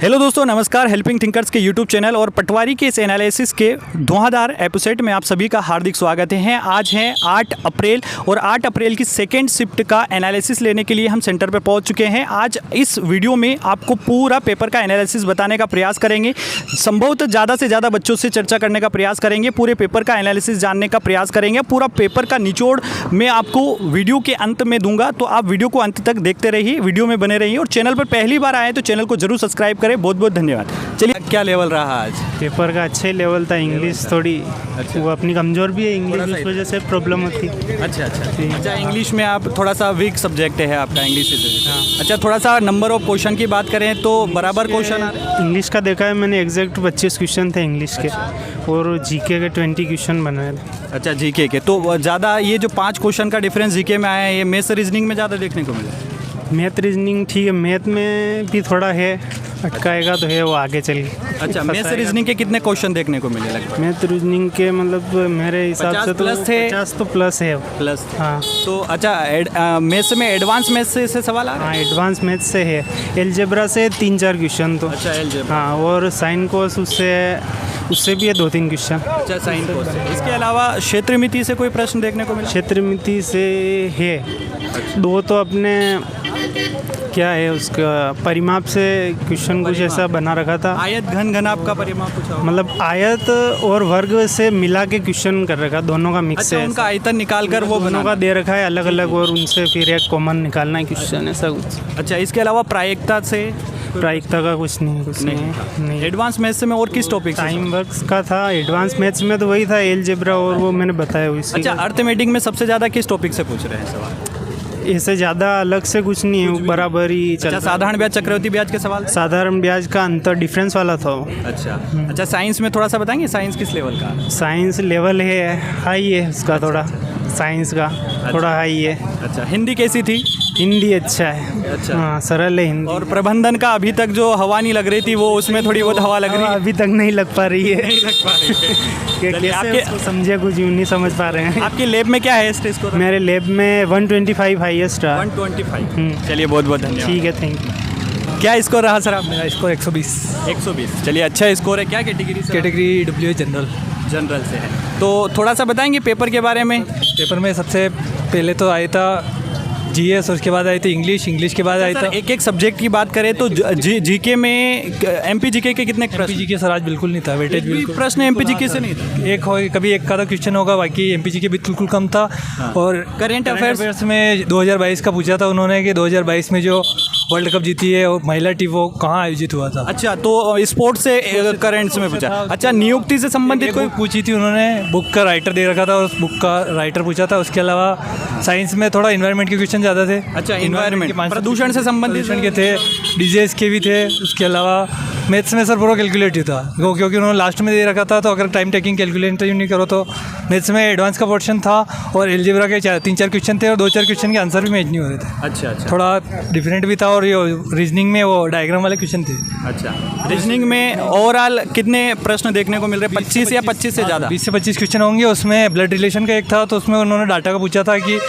Hello दोस्तों, नमस्कार। Helping thinkers के यूट्यूब चैनल और पटवारी के इस एनालिसिस के धुआंधार एपिसोड में आप सभी का हार्दिक स्वागत है। आज है 8 अप्रैल और 8 अप्रैल की सेकेंड शिफ्ट का एनालिसिस लेने के लिए हम सेंटर पर पहुंच चुके हैं। आज इस वीडियो में आपको पूरा पेपर का एनालिसिस बताने का प्रयास करेंगे। संभवतः ज़्यादा से ज़्यादा बच्चों से चर्चा करने का प्रयास करेंगे, पूरे पेपर का एनालिसिस जानने का प्रयास करेंगे। पूरा पेपर का निचोड़ मैं आपको वीडियो के अंत में दूंगा, तो आप वीडियो को अंत तक देखते रहिए, वीडियो में बने रहिए। और चैनल पर पहली बार आए तो चैनल को जरूर सब्सक्राइब करें। बहुत बहुत धन्यवाद। चलिए, क्या लेवल रहा आज? पेपर का अच्छे लेवल था। इंग्लिश थोड़ी वो अपनी कमज़ोर भी है, इंग्लिश उस वजह से प्रॉब्लम होती। अच्छा, इंग्लिश में आप थोड़ा सा वीक सब्जेक्ट है आपका, इंग्लिश से। अच्छा, थोड़ा सा नंबर ऑफ क्वेश्चन की बात करें तो बराबर क्वेश्चन इंग्लिश का देखा है मैंने, एग्जैक्ट 25 क्वेश्चन थे इंग्लिश के और जीके के 20 क्वेश्चन बनाए थे। अच्छा, जीके के तो ज़्यादा ये जो 5 क्वेश्चन का डिफरेंस जीके में आया है, ये मैथ्स रीजनिंग में ज़्यादा देखने को मिला। मैथ रीजनिंग ठीक है, मैथ में भी थोड़ा है, अटकाएगा तो है वो आगे चल के। अच्छा, मैथ्स रीजनिंग के कितने क्वेश्चन देखने को मिले लगभग? मैथ रीजनिंग के मतलब मेरे हिसाब से तो 50 तो प्लस है। प्लस, हाँ। तो अच्छा, मैथ्स में एडवांस मैथ्स से सवाल आ रहा है? हाँ, एडवांस मैथ से है। एलजेब्रा से 3-4 क्वेश्चन तो। अच्छा, एलजेब्रा। हाँ, और साइन कोस उससे भी है 2-3 क्वेश्चन। अच्छा, साइन कोस से। इसके अलावा क्षेत्रमिति से कोई प्रश्न देखने को मिला? क्षेत्रमिति से है 2 तो अपने क्या है उसका परिमाप से क्वेश्चन कुछ ऐसा बना रखा था। आयत घन घनाप का परिमाप पूछा, मतलब आयत और वर्ग से मिला के क्वेश्चन कर रखा, दोनों का मिक्स है। उनका आयतन निकाल कर वो दोनों का दे रखा है अलग अलग, और उनसे फिर एक कॉमन निकालना है क्वेश्चन, ऐसा कुछ। अच्छा, इसके अलावा प्रायिकता से? प्रायिकता का कुछ नहीं। एडवांस मैथ्स में और किस टॉपिक? टाइम वर्क्स का था। एडवांस मैथ्स में तो वही था, एलजेब्रा, और वो मैंने बताया उसी। अच्छा, अर्थमेटिक में सबसे ज़्यादा किस टॉपिक से पूछ रहे हैं सवाल? इससे ज़्यादा अलग से कुछ नहीं है, बराबर ही चलता। अच्छा, साधारण ब्याज चक्रवृद्धि ब्याज के सवाल? साधारण ब्याज का अंतर डिफरेंस वाला था वो। अच्छा, साइंस में थोड़ा सा बताएंगे, साइंस किस लेवल का? साइंस लेवल है, हाई है उसका थोड़ा, साइंस का थोड़ा हाई है। अच्छा, हिंदी कैसी थी? हिंदी अच्छा है। अच्छा, हाँ, सरल है हिंदी। और प्रबंधन का अभी तक जो हवा नहीं लग रही थी, वो उसमें थोड़ी बहुत हवा लग रही है? अभी तक नहीं लग पा रही है। नहीं लग पा रही है। कैसे आपके समझे, कुछ यूँ नहीं समझ पा रहे हैं। आपके लैब में क्या है स्कोर? मेरे लैब में 125 हाईएस्ट रहा। 125। चलिए, बहुत बहुत धन्यवाद। ठीक है, थैंक यू। क्या स्कोर रहा सर आप? मेरा स्कोर 120। 120, चलिए, अच्छा स्कोर है। क्या कैटेगरी से? कैटेगरी डब्ल्यू जनरल से है। तो थोड़ा सा बताएंगे पेपर के बारे में। पेपर में सबसे पहले तो आया था जीएस, और उसके बाद आई थी इंग्लिश के बाद आया था। एक एक सब्जेक्ट की बात करें तो जीके में एमपी जीके के कितने प्रश्न? एमपी जीके सर आज बिल्कुल नहीं था, वेटेज बिल्कुल। प्रश्न एमपी जीके से नहीं था? एक हो, कभी एक का तो क्वेश्चन होगा, बाकी एमपी जीके बिल्कुल कम था। और करेंट अफेयर्स में 2022 का पूछा था उन्होंने कि 2022 में जो वर्ल्ड कप जीती है और महिला टीम, वो कहाँ आयोजित हुआ था। अच्छा, तो स्पोर्ट्स से करेंट्स में पूछा। अच्छा, नियुक्ति से संबंधित कोई पूछी थी उन्होंने, बुक का राइटर दे रखा था और उस बुक का राइटर पूछा था। उसके अलावा साइंस में थोड़ा इन्वायरमेंट के क्वेश्चन ज़्यादा थे। अच्छा, इन्वायरमेंट, प्रदूषण से संबंधित के थे, डिजीज के भी थे। उसके अलावा मैथ्स में सर पूरा कैलकुलेटिव था, क्योंकि उन्होंने लास्ट में दे रखा था, तो अगर टाइम टेकिंग कैलकुलेट नहीं करो तो मैथ्स में एडवांस का पोर्शन था। और एलजेब्रा के 3-4 क्वेश्चन थे और 2-4 क्वेश्चन के आंसर भी मैच नहीं हो रहे थे। अच्छा, थोड़ा डिफरेंट भी था। और ये रीजनिंग में वो डायग्राम वाले क्वेश्चन थे। अच्छा, रीजनिंग में ओवरऑल कितने प्रश्न देखने को मिल रहे हैं? 25 या 25 से ज़्यादा? 20 से 25 क्वेश्चन होंगे। उसमें ब्लड रिलेशन का एक था, तो उसमें उन्होंने डाटा का पूछा था कि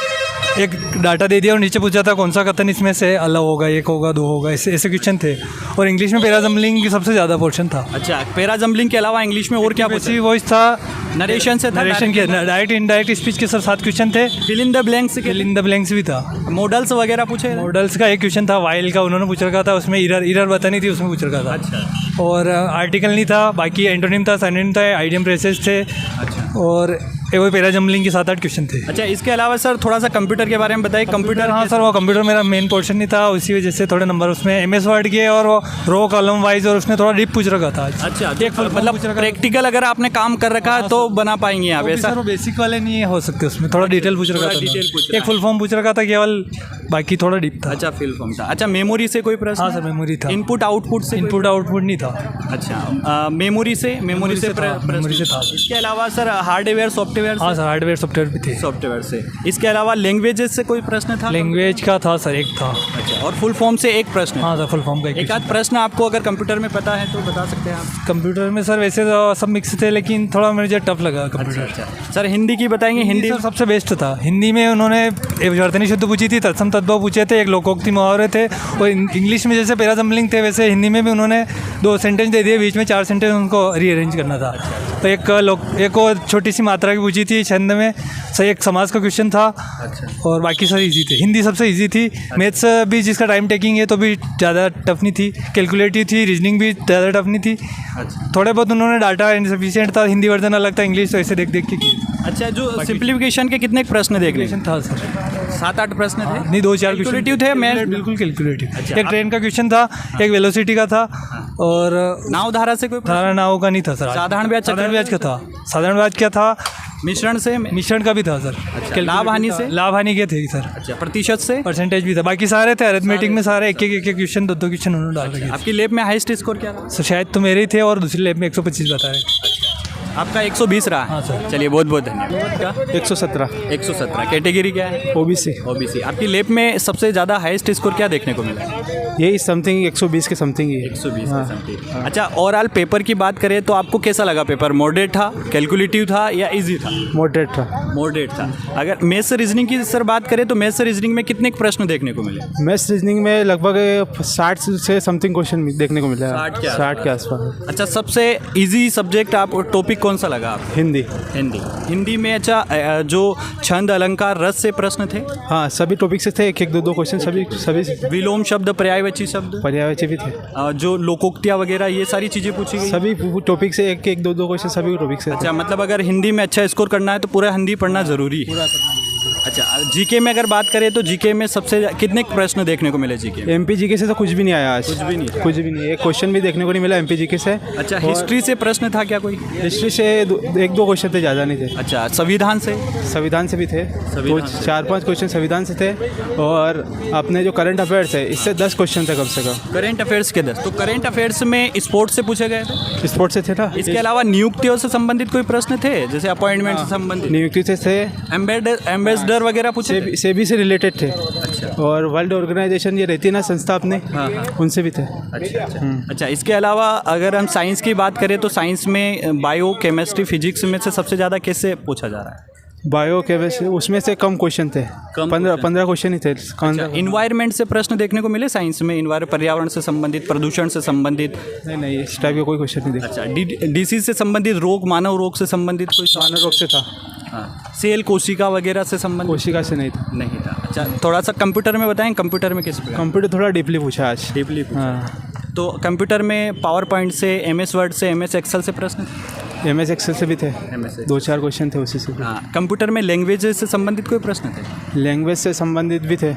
एक डाटा दे दिया और नीचे पूछा था कौन सा कथन इसमें से अलग होगा, 1 होगा, 2 होगा, ऐसे क्वेश्चन थे। और इंग्लिश में पैराजम्बलिंग की सबसे ज़्यादा पोर्शन था। अच्छा, पैराजम्बलिंग के अलावा इंग्लिश में और क्या पूछा? वॉइस था, नरेशन से था, नरेशन के, डायरेक्ट इनडायरेक्ट स्पीच के सर 7 क्वेश्चन थे। फिल इन द ब्लैंक्स भी था। मॉडल्स वगैरह पूछे? मॉडल्स का एक क्वेश्चन था, वाइल का उन्होंने पूछ रखा था, उसमें इरर बतानी थी, उसमें पूछ रखा था। अच्छा। और आर्टिकल नहीं था, बाकी एंटोनिम था, सिनोनिम था, आइडियम फ्रेजेस थे। अच्छा। और वो पैराजम्बलिंग के 7-8 क्वेश्चन थे। अच्छा, इसके अलावा सर थोड़ा सा कंप्यूटर के बारे में बताइए। कंप्यूटर? हाँ सर, वो कंप्यूटर मेरा मेन पोर्शन नहीं था, उसी वजह से थोड़े नंबर उसमें एमएस वर्ड के और वो रो कॉलम वाइज, और उसने थोड़ा डीप पूछ रखा था। अच्छा, मतलब प्रैक्टिकल अगर आपने काम कर रखा है तो बना पाएंगे आप? ऐसा सर बेसिक वाले नहीं हो सकते, उसमें थोड़ा डिटेल पूछ रखा था। एक फुल फॉर्म पूछ रखा था केवल, बाकी थोड़ा डीप था। अच्छा, फुल फॉर्म था। अच्छा, मेमोरी से कोई प्रश्न? हाँ सर, मेमोरी था। इनपुट आउटपुट से? इनपुट आउटपुट नहीं था। अच्छा, मेमोरी से था। इसके अलावा सर हार्डवेयर सॉफ्टवेयर सॉफ्टवेयर हाँ सर, हार्डवेयर सॉफ्टवेयर भी थे। सॉफ्टवेयर से। इसके अलावा लैंग्वेजेस से कोई प्रश्न था? लैंग्वेज का था सर, एक था। अच्छा, और फुल फॉर्म से एक प्रश्न? हाँ सर, फुल फॉर्म का एक आध प्रश्न आपको अगर कंप्यूटर में पता है तो बता सकते हैं आप। कंप्यूटर में सर वैसे तो सब मिक्स थे, लेकिन थोड़ा मुझे टफ लगा कंप्यूटर। अच्छा सर, हिंदी की बताएंगे? हिंदी सर सबसे बेस्ट था। हिंदी में उन्होंने एक वर्तनी शुद्ध पूछी थी, तत्सम तद्भव पूछे थे, एक लोकोक्ति मुहावरे थे, और इंग्लिश में जैसे पैराजम्बलिंग थे वैसे हिंदी में भी उन्होंने 2 सेंटेंस दे दिए, बीच में 4 सेंटेंस उनको रीअरेंज करना था। तो एक और छोटी सी मात्रा की पूछी थी छंद में, सही एक समाज का क्वेश्चन था। और बाकी सारी इजी थे। हिंदी सबसे इजी थी। मैथ्स भी जिसका टाइम टेकिंग है तो भी ज़्यादा टफ नहीं थी। कैलकुलेटिव थी, रीजनिंग भी ज़्यादा टफ नहीं थी। थोड़े बहुत उन्होंने डाटा इनसफिशिएंट था, हिंदी वर्जन अलग था, इंग्लिश तो ऐसे देख के किए। अच्छा, जो सिंप्लीफिकेशन के कितने प्रश्न देखने था सर? 7-8 प्रश्न थे? नहीं, 2-4 कैलकुलेटिव थे। मैं बिल्कुल कैलकुलेटिव। एक ट्रेन का क्वेश्चन था, एक वेलोसिटी का था, और नाव धारा से कोई धारा नाव का नहीं था सर। साधारण ब्याज का था। साधारण ब्याज क्या था? मिश्रण का भी था सर। अच्छा, लाभ हानि के थे सर। अच्छा, प्रतिशत से? परसेंटेज भी था। बाकी सारे थे अरिथमेटिक में, सारे एक क्वेश्चन 2 क्वेश्चन उन्होंने डाल रखे। आपकी लैब में हाईएस्ट स्कोर क्या रहा? सर शायद तो मेरे ही थे, और दूसरी लैब में 125 बता रहे। आपका 120 रहा? हाँ सर। चलिए, बहुत बहुत धन्यवाद। 117 कैटेगरी क्या है? ओबीसी। आपकी लैब में सबसे ज़्यादा हाईएस्ट स्कोर क्या देखने को मिला? यही समथिंग 120 के समथिंग ही है। 120 के समथिंग। अच्छा, ओवरऑल पेपर की बात करें तो आपको कैसा लगा पेपर? मॉडरेट था, कैलकुलेटिव था, या इजी था? मॉडरेट था। अगर मैथ्स रीजनिंग की सर बात करें तो मैथ्स रीजनिंग में कितने प्रश्न देखने को मिले? मैथ्स रीजनिंग में लगभग 60 से समथिंग क्वेश्चन देखने को मिला है। 60 के आसपास। अच्छा, सबसे इजी सब्जेक्ट आप टॉपिक कौन सा लगा आपको? हिंदी में। अच्छा, जो छंद अलंकार रस से प्रश्न थे? हाँ, सभी टॉपिक से थे, एक 2 क्वेश्चन सभी। विलोम शब्द, पर्यायवाची शब्द, पर्यायवाची भी थे। जो लोकोक्तियाँ वगैरह, ये सारी चीज़ें पूछी गई? सभी टॉपिक से एक 2 क्वेश्चन सभी टॉपिक से। अच्छा, मतलब अगर हिंदी में अच्छा स्कोर करना है तो पूरा हिंदी पढ़ना जरूरी है। अच्छा, जीके में अगर बात करें तो जीके में सबसे कितने प्रश्न देखने को मिले जीके? एमपी जीके से तो कुछ भी नहीं आया आज। कुछ भी नहीं। एक क्वेश्चन भी देखने को नहीं मिला एमपी जीके से। अच्छा, हिस्ट्री से प्रश्न था क्या कोई? हिस्ट्री से 1-2 क्वेश्चन थे, ज़्यादा नहीं थे। अच्छा, संविधान से भी थे। 4-5 क्वेश्चन संविधान से थे। और अपने जो करंट अफेयर्स है, इससे 10 क्वेश्चन थे कम से कम। करंट अफेयर्स के 10? तो करंट अफेयर्स में स्पोर्ट्स से पूछे गए थे? स्पोर्ट्स से थे ना। इसके अलावा नियुक्तियों से संबंधित कोई प्रश्न थे, जैसे अपॉइंटमेंट से संबंधित? नियुक्ति से थे। एम्बेसडर वगैरह पूछे? सेबी से रिलेटेड थे। अच्छा। और वर्ल्ड ऑर्गेनाइजेशन ये रहती है ना संस्था अपने, उनसे भी थे। अच्छा, इसके अलावा अगर हम साइंस की बात करें तो साइंस में बायो, केमिस्ट्री, फिजिक्स में से सबसे ज़्यादा कैसे पूछा जा रहा है? बायो, केमिस्ट्री, उसमें से कम क्वेश्चन थे। 15 क्वेश्चन ही थे। इन्वायरमेंट से प्रश्न देखने को मिले साइंस में? पर्यावरण से संबंधित, प्रदूषण से संबंधित? नहीं, इस टाइप का कोई क्वेश्चन नहीं देखा। अच्छा, डिसीज से संबंधित, रोग, मानव रोग से संबंधित कोई? मानव रोग से था। हाँ, सेल, कोशिका वगैरह से संबंधित? कोशिका से नहीं था। अच्छा, थोड़ा सा कंप्यूटर में बताएं, कंप्यूटर में किस? कंप्यूटर थोड़ा डीपली पूछा आज। हाँ, तो कंप्यूटर में पावर पॉइंट से, MS वर्ड से, MS एक्सेल से प्रश्न? MS एक्सेल से भी थे। 2-4 क्वेश्चन थे उसी से। हाँ, कंप्यूटर में लैंग्वेज से संबंधित कोई प्रश्न थे? लैंग्वेज से संबंधित भी थे।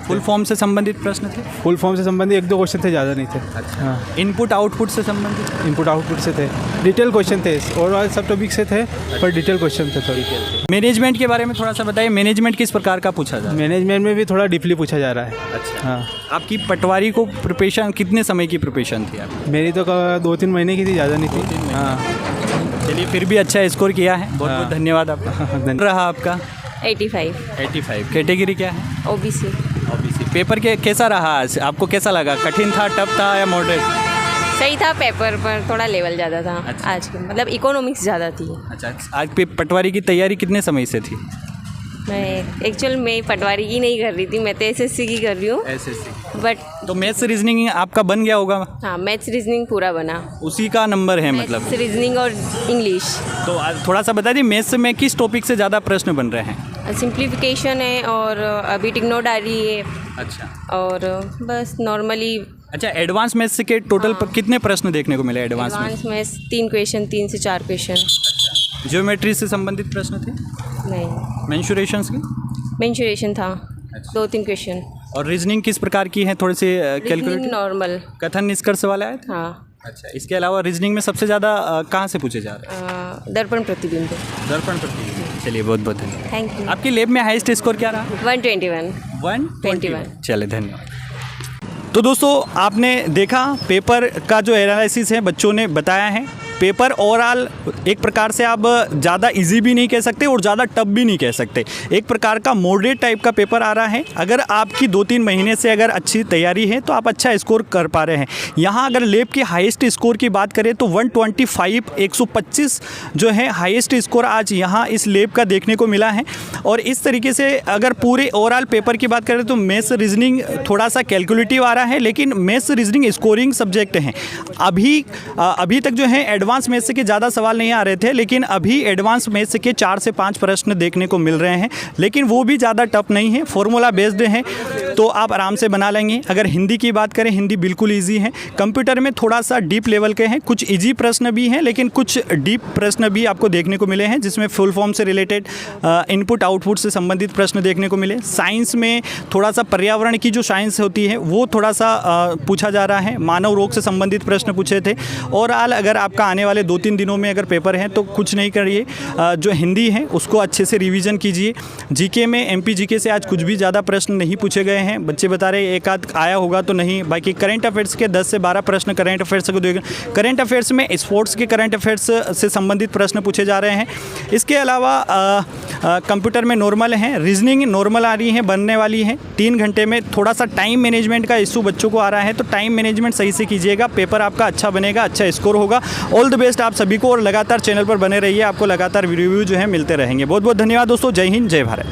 फुल फॉर्म से संबंधित प्रश्न थे? फुल फॉर्म से संबंधित 1-2 क्वेश्चन थे, ज़्यादा नहीं थे। अच्छा। इनपुट आउटपुट से संबंधित? इनपुट आउटपुट से थे। डिटेल क्वेश्चन थे, ओवरऑल सब टॉपिक से थे, पर डिटेल क्वेश्चन थे थोड़ी। मैनेजमेंट के बारे में थोड़ा सा बताइए, मैनेजमेंट किस प्रकार का पूछा जा रहा है? मैनेजमेंट में भी थोड़ा डीपली पूछा जा रहा है। अच्छा। हाँ। आपकी पटवारी को प्रिपरेशन कितने समय की प्रिपरेशन थी आपकी? मेरी तो 2-3 महीने की थी, ज़्यादा नहीं थी। हाँ। चलिए, फिर भी अच्छा स्कोर किया है, बहुत बहुत धन्यवाद आपका। रहा आपका 85। कैटेगरी क्या है? ओबीसी। पेपर के कैसा रहा आज? आपको कैसा लगा? कठिन था, टफ था, या मॉडरेट? सही था, पेपर पर थोड़ा लेवल ज़्यादा था। अच्छा। आज के मतलब इकोनॉमिक्स ज़्यादा थी। अच्छा, आज पे पटवारी की तैयारी कितने समय से थी? मैं पटवारी की नहीं कर रही थी, मैं तो SSC की कर रही हूँ। बट तो मैथ्स रीजनिंग आपका बन गया होगा? हाँ, मैथ्स रीजनिंग पूरा बना। उसी का नंबर है मतलब? मैथ्स रीजनिंग और इंग्लिश। तो थोड़ा सा बता दीजिए, मैथ्स में किस टॉपिक से ज़्यादा प्रश्न बन रहे हैं? सिंप्लीफिकेशन है, और अभी टिग्नोडारी है। अच्छा। और बस नॉर्मली। अच्छा, एडवांस मैथ्स के टोटल कितने प्रश्न देखने को मिले? एडवांस मैथ्स 3 क्वेश्चन, 3 से 4 क्वेश्चन। अच्छा। ज्योमेट्री से संबंधित प्रश्न थे? नहीं। मेंसुरेशंस की? मेंसुरेशन था। 2-3 क्वेश्चन। और रीजनिंग किस प्रकार की है? थोड़े से कैलकुलेट, नॉर्मल, कथन निष्कर्ष वाला है? हाँ। अच्छा, इसके अलावा रीजनिंग में सबसे ज़्यादा कहाँ से पूछे जा रहे हैं? दर्पण प्रतिबिंब। चलिए, बहुत बहुत धन्यवाद। Thank you. आपकी लैब में हाईएस्ट स्कोर क्या रहा? 121। 121। चलिए, धन्यवाद। तो दोस्तों आपने देखा पेपर का जो एनालिसिस है बच्चों ने बताया है। पेपर ओवरऑल एक प्रकार से आप ज़्यादा इजी भी नहीं कह सकते और ज़्यादा टफ भी नहीं कह सकते, एक प्रकार का मॉडरेट टाइप का पेपर आ रहा है। अगर आपकी 2-3 महीने से अगर अच्छी तैयारी है तो आप अच्छा स्कोर कर पा रहे हैं। यहाँ अगर लैब की हाईएस्ट स्कोर की बात करें तो 125 जो है हाईएस्ट स्कोर आज यहाँ इस लैब का देखने को मिला है। और इस तरीके से अगर पूरे ओवरऑल पेपर की बात करें तो मैथ्स रीजनिंग थोड़ा सा कैलकुलेटिव आ रहा है, लेकिन मैथ्स रीजनिंग स्कोरिंग सब्जेक्ट हैं। अभी तक जो है एडवांस मैथ्स के ज़्यादा सवाल नहीं आ रहे थे, लेकिन अभी एडवांस मैथ्स के 4 से 5 प्रश्न देखने को मिल रहे हैं, लेकिन वो भी ज़्यादा टफ नहीं है, फॉर्मूला बेस्ड हैं, तो आप आराम से बना लेंगे। अगर हिंदी की बात करें, हिंदी बिल्कुल ईजी है। कंप्यूटर में थोड़ा सा डीप लेवल के हैं, कुछ ईजी प्रश्न भी हैं, लेकिन कुछ डीप प्रश्न भी आपको देखने को मिले हैं, जिसमें फुल फॉर्म से रिलेटेड इनपुट आउटपुट से संबंधित प्रश्न देखने को मिले। साइंस में थोड़ा सा पर्यावरण की जो साइंस होती है वो थोड़ा सा पूछा जा रहा है, मानव रोग से संबंधित प्रश्न पूछे थे। ओवरऑल अगर आपका आने वाले 2-3 दिनों में अगर पेपर है तो कुछ नहीं करिए, जो हिंदी है उसको अच्छे से रिवीजन कीजिए। जीके में एमपी जीके से आज कुछ भी ज़्यादा प्रश्न नहीं पूछे गए हैं, बच्चे बता रहे एक आध आया होगा तो नहीं, बाकी करंट अफेयर्स के 10 से 12 प्रश्न करंट अफेयर्स को देगा। करंट अफेयर्स में स्पोर्ट्स के करंट अफेयर्स से संबंधित प्रश्न पूछे जा रहे हैं। इसके अलावा कंप्यूटर में नॉर्मल हैं, रीजनिंग नॉर्मल आ रही है, बनने वाली है 3 घंटे में। थोड़ा सा टाइम मैनेजमेंट का इशू बच्चों को आ रहा है, तो टाइम मैनेजमेंट सही से कीजिएगा, पेपर आपका अच्छा बनेगा, अच्छा स्कोर होगा। ऑल द बेस्ट आप सभी को, और लगातार चैनल पर बने रहिए, आपको लगातार रिव्यू जो है मिलते रहेंगे। बहुत बहुत धन्यवाद दोस्तों, जय हिंद, जय भारत।